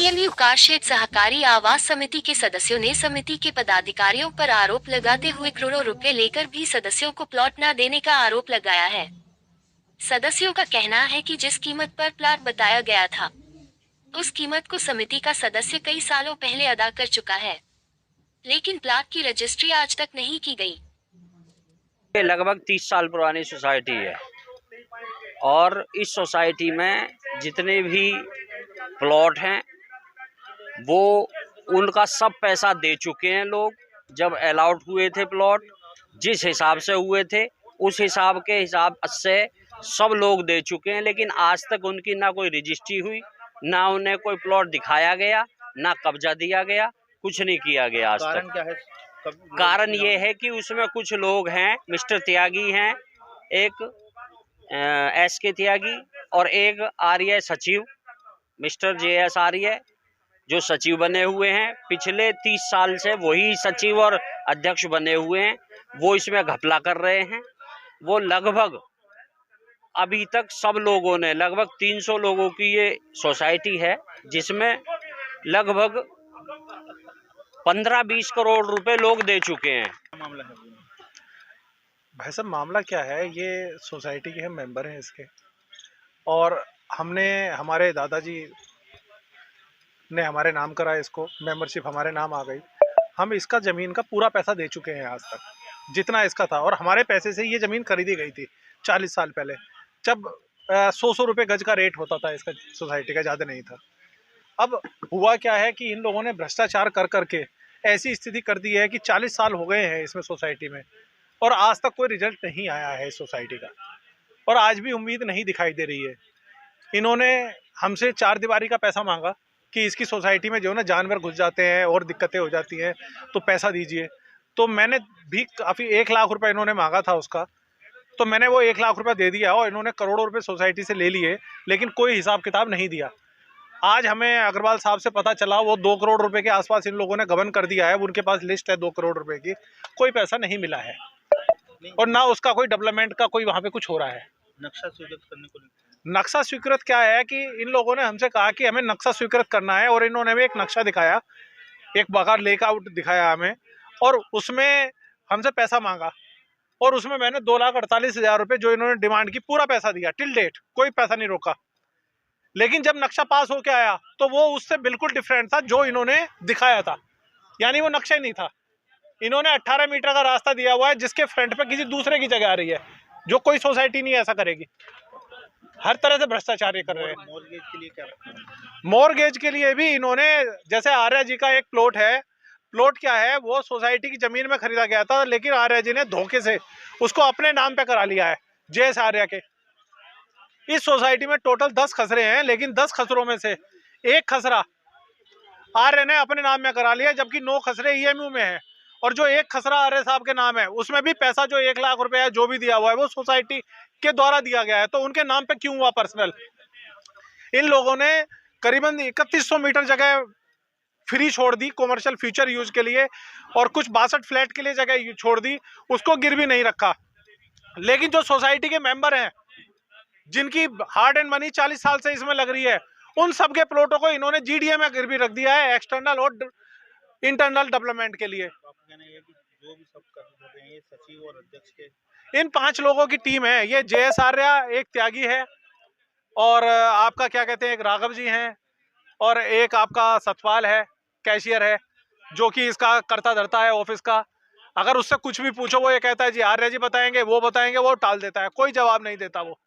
बीएमयू car shed सहकारी आवास समिति के सदस्यों ने समिति के पदाधिकारियों पर आरोप लगाते हुए करोड़ों रुपए लेकर भी सदस्यों को प्लॉट न देने का आरोप लगाया है। सदस्यों का कहना है कि जिस कीमत पर प्लॉट बताया गया था, उस कीमत को समिति का सदस्य कई सालों पहले अदा कर चुका है, लेकिन प्लॉट की रजिस्ट्री आज तक नहीं की गई। ये लगभग 30 साल पुरानी सोसाइटी है और इस सोसाइटी में जितने भी प्लॉट हैं वो उनका सब पैसा दे चुके हैं लोग। जब अलाउड हुए थे प्लॉट, जिस हिसाब से हुए थे उस हिसाब से सब लोग दे चुके हैं, लेकिन आज तक उनकी ना कोई रजिस्ट्री हुई, ना उन्हें कोई प्लॉट दिखाया गया, ना कब्जा दिया गया, कुछ नहीं किया गया आज तक। क्या है? कारण ये है कि उसमें कुछ लोग हैं, मिस्टर त्यागी हैं, एक SK त्यागी और एक आर्य सचिव मिस्टर JS आर्य जो सचिव बने हुए हैं। पिछले 30 साल से वही सचिव और अध्यक्ष बने हुए हैं। वो इसमें घपला कर रहे हैं। वो लगभग अभी तक सब लोगों ने, लगभग 300 लोगों की ये सोसाइटी है, जिसमें लगभग 15-20 करोड़ रुपए लोग दे चुके हैं। मामला है भाई साहब, मामला क्या है, ये सोसाइटी के हम मेंबर हैं इसके, और हमारे दादाजी ने हमारे नाम करा इसको, मेंबरशिप हमारे नाम आ गई। हम इसका ज़मीन का पूरा पैसा दे चुके हैं आज तक, जितना इसका था, और हमारे पैसे से ये ज़मीन खरीदी गई थी 40 साल पहले, जब 100 रुपये गज का रेट होता था इसका, सोसाइटी का, ज़्यादा नहीं था। अब हुआ क्या है कि इन लोगों ने भ्रष्टाचार कर करके ऐसी स्थिति कर दी है कि 40 साल हो गए हैं इसमें सोसाइटी में, और आज तक कोई रिजल्ट नहीं आया है इस सोसाइटी का, और आज भी उम्मीद नहीं दिखाई दे रही है। इन्होंने हमसे 4 दीवारी का पैसा मांगा कि इसकी सोसाइटी में जो है ना जानवर घुस जाते हैं और दिक्कतें हो जाती हैं, तो पैसा दीजिए। तो मैंने भी काफ़ी 1 लाख रुपए इन्होंने मांगा था उसका, तो मैंने वो 1 लाख रुपए दे दिया, और इन्होंने करोड़ों रुपए सोसाइटी से ले लिए, लेकिन कोई हिसाब किताब नहीं दिया। आज हमें अग्रवाल साहब से पता चला वो 2 करोड़ रुपए के आसपास इन लोगों ने गबन कर दिया है। उनके पास लिस्ट है 2 करोड़ रुपए की, कोई पैसा नहीं मिला है, और ना उसका कोई डेवलपमेंट का कोई वहाँ पे कुछ हो रहा है। नक्शा स्वीकृत करने को नक्शा स्वीकृत क्या है कि इन लोगों ने हमसे कहा कि हमें नक्शा स्वीकृत करना है, और इन्होंने भी एक नक्शा दिखाया, एक बकाया लेआउट दिखाया हमें, और उसमें हमसे पैसा मांगा, और उसमें मैंने 2,48,000 रुपये जो इन्होंने डिमांड की पूरा पैसा दिया टिल डेट, कोई पैसा नहीं रोका। लेकिन जब नक्शा पास होके आया तो वो उससे बिल्कुल डिफरेंट था जो इन्होंने दिखाया था, यानी वो नक्शा ही नहीं था। इन्होंने 18 मीटर का रास्ता दिया हुआ है जिसके फ्रंट पे किसी दूसरे की जगह आ रही है, जो कोई सोसाइटी नहीं ऐसा करेगी। हर तरह से भ्रष्टाचार ये कर रहे हैं। मॉर्गेज के लिए क्या? मॉर्गेज के लिए भी इन्होंने, जैसे आर्या जी का एक प्लॉट है, प्लॉट क्या है, वो सोसाइटी की जमीन में खरीदा गया था, लेकिन आर्या जी ने धोखे से उसको अपने नाम पे करा लिया है, JS आर्या के। इस सोसाइटी में टोटल 10 खसरे हैं, लेकिन 10 खसरों में से एक खसरा आर्य ने अपने नाम में करा लिया, जबकि 9 खसरे EMU में है, और जो एक खसरा आर्य साहब के नाम है उसमें भी पैसा जो 1 लाख रुपए है जो भी दिया हुआ है वो सोसाइटी के द्वारा दिया गया है, तो उनके नाम पे क्यों हुआ पर्सनल? इन लोगों ने करीबन 3100 मीटर जगह फ्री छोड़ दी कॉमर्शियल फ्यूचर यूज के लिए, और कुछ 62 फ्लैट के लिए जगह छोड़ दी, उसको गिरवी नहीं रखा। लेकिन जो सोसाइटी के मेंबर हैं, जिनकी हार्ड एंड मनी 40 साल से इसमें लग रही है, उन सबके प्लॉटों को इन्होंने GDA में गिरवी रख दिया है, एक्सटर्नल और इंटरनल डेवलपमेंट के लिए। जो भी सब कर रहे हैं ये सचिव और अध्यक्ष के, इन 5 लोगों की टीम है। ये JS आर्या, एक त्यागी है, और आपका क्या कहते हैं, एक राघव जी हैं, और एक आपका सतपाल है, कैशियर है, जो कि इसका करता धरता है ऑफिस का। अगर उससे कुछ भी पूछो वो ये कहता है जी आर्या जी बताएंगे, वो टाल देता है, कोई जवाब नहीं देता वो।